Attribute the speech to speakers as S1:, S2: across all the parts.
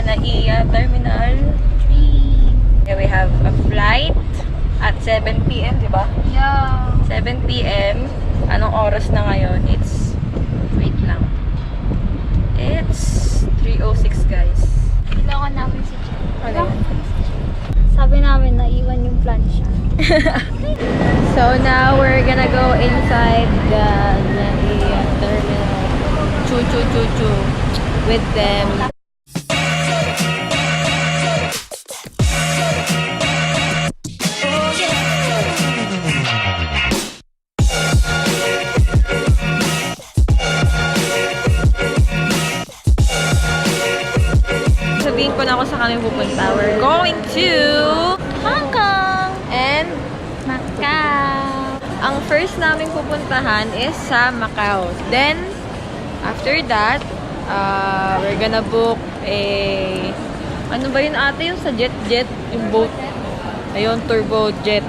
S1: Naiya Terminal 3. Yeah, we have a flight at 7 PM, di ba?
S2: Yeah.
S1: 7 PM. Anong oras na ngayon? Wait lang. It's 3:06, guys.
S2: Kailangan namin si Jen.
S1: Ano yun?
S2: Sabi namin na iwan yung plancha.
S1: So now we're gonna go inside the Naiya Terminal. Choo with them. Sabihin ko na ako sa kami pupunta. We're going to
S2: Hong Kong
S1: and
S2: Macau.
S1: ang first namin pupuntahan is sa Macau. Then after that, we're gonna book ano ba yun ate? Yung sa jet? Yung boat. Ayun, turbo jet.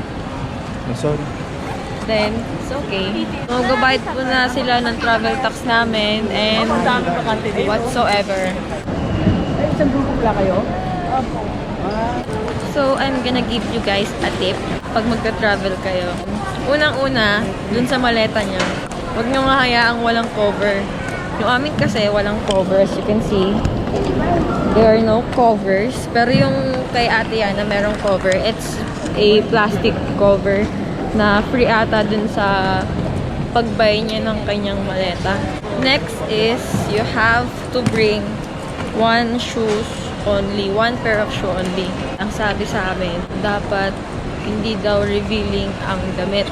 S3: Sorry.
S1: Then, it's okay. Mag-bayad po na sila ng travel tax namin and whatsoever. Isang grupo pala kayo? Opo. So, I'm gonna give you guys a tip pag magta-travel kayo. Unang-una, dun sa maleta niya, huwag nyo nga hayaang walang cover. Yung amin kasi walang cover, as you can see. There are no covers. Pero yung kay ate yan na merong cover, it's a plastic cover na free ata dun sa pagbay niya ng kanyang maleta. Next is, you have to bring one pair of shoe only. Ang sabi sa amin, dapat hindi daw revealing ang damit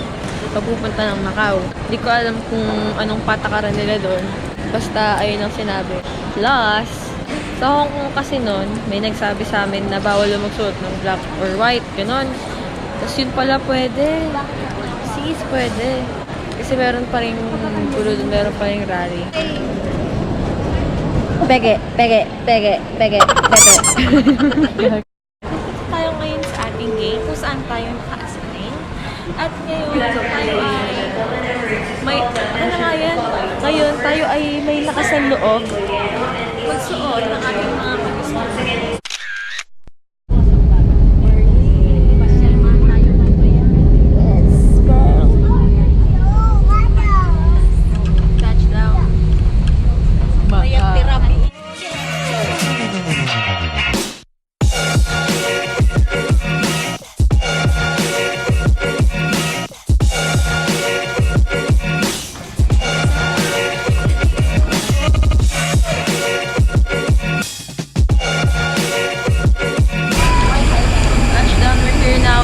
S1: pag pupunta ng Macau. Hindi ko alam kung anong patakaran nila doon. Basta, ayun ang sinabi. Plus, sa Hong Kong kasi noon, may nagsabi sa amin na bawal magsuot ng black or white, gano'n. Tapos yun pala pwede. Sis, pwede. Kasi meron pa rin pulo doon, meron pa rin rally. Pege. Tayo ngayon sa ating gate kung saan tayo naka-assign. At ngayon, tayo ay may, ano nga yan? Ngayon, tayo ay may lakas ng loob magsuot ng ating mga pag-isip.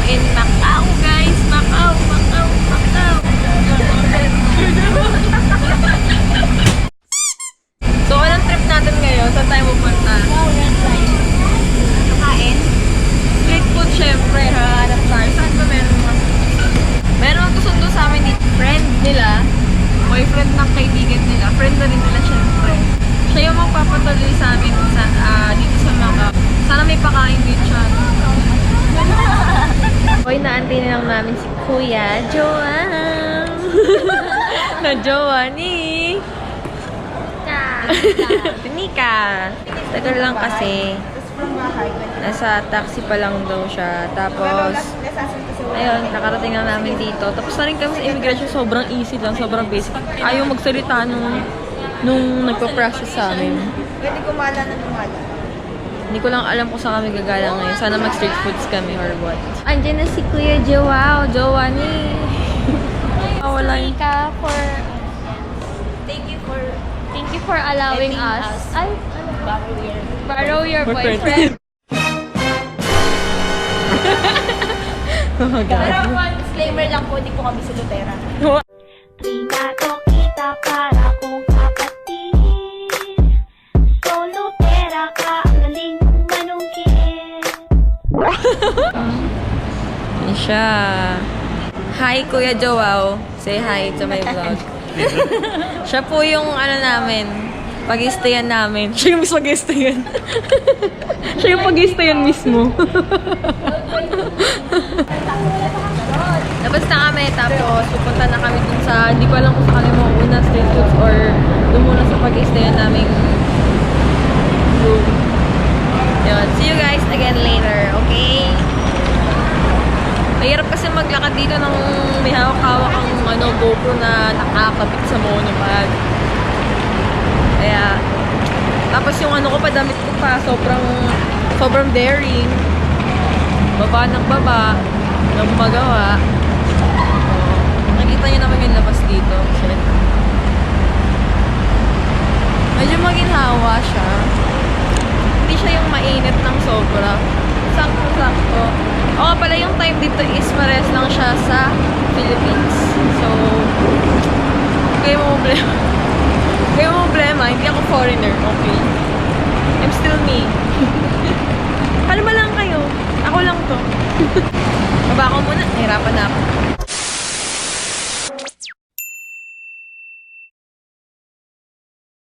S1: In Macau, guys! Macau! So, anong trip natin ngayon? Saan tayo pupunta? Kain? Street food, syempre. Hahanap tayo. Saan ba meron mga meron ang susundo sa amin dito. Friend nila. Boyfriend ng kaibigan nila. Friend na rin nila, syempre. Siya yung magpapatuloy sa amin dito sa Macau. Sana may pakain din siya. Hoy, naantay na lang namin si Kuya Joan. Na Joan ni Nika. Tagal lang kasi. Nasa taxi pa lang daw siya. Tapos, ayun, nakarating na namin dito. Tapos na rin kami sa immigration. Sobrang easy lang, sobrang basic. Ayaw magsalita nung nagpa-process sa amin.
S4: Pwede kumala na kumala.
S1: Hindi ko lang alam kung saan kami gagala ngayon. Sana mag-street foods kami or what. Andiyan na si Kuya Joao. Joani. Wala yun.
S2: Thank you for allowing us. Ay, borrow your boyfriend.
S1: Oh my God.
S4: Pero disclaimer lang po, hindi po kami sulutera.
S2: Privado kita para kong kapatid. Solutera ka, ang galing manong
S1: Yan siya. Hi, Kuya Joao. Say hi to my vlog. Siya po yung ano namin, pag-istayan namin. Siya yung mismo pag-istayan. Siya yung pag-istayan mismo. Labas na kami, tapos pupunta na kami dun sa, hindi ko alam kung saan kami mauuna, street foods or dun muna sa pag-istayan naming room. Yun. See you guys again later, okay? Mahirap kasi maglakad dito ng may hawak-hawak ang GoPro na nakakabit sa monopod. Kaya, tapos yung ko pa, damit ko pa, sobrang daring. Baba ng baba, ng magawa. Nakita nyo naman yung labas dito. Shit. Medyo maginhawa siya. Hindi siya yung mainit ng sobra. Sakto-sakto. O nga pala, yung time dito is pares lang siya sa Philippines. So, kaya mo problema. Hindi ako foreigner, okay? I'm still me. Kalma lang kayo. Ako lang to. Baba ko muna. Nahirapan na ako.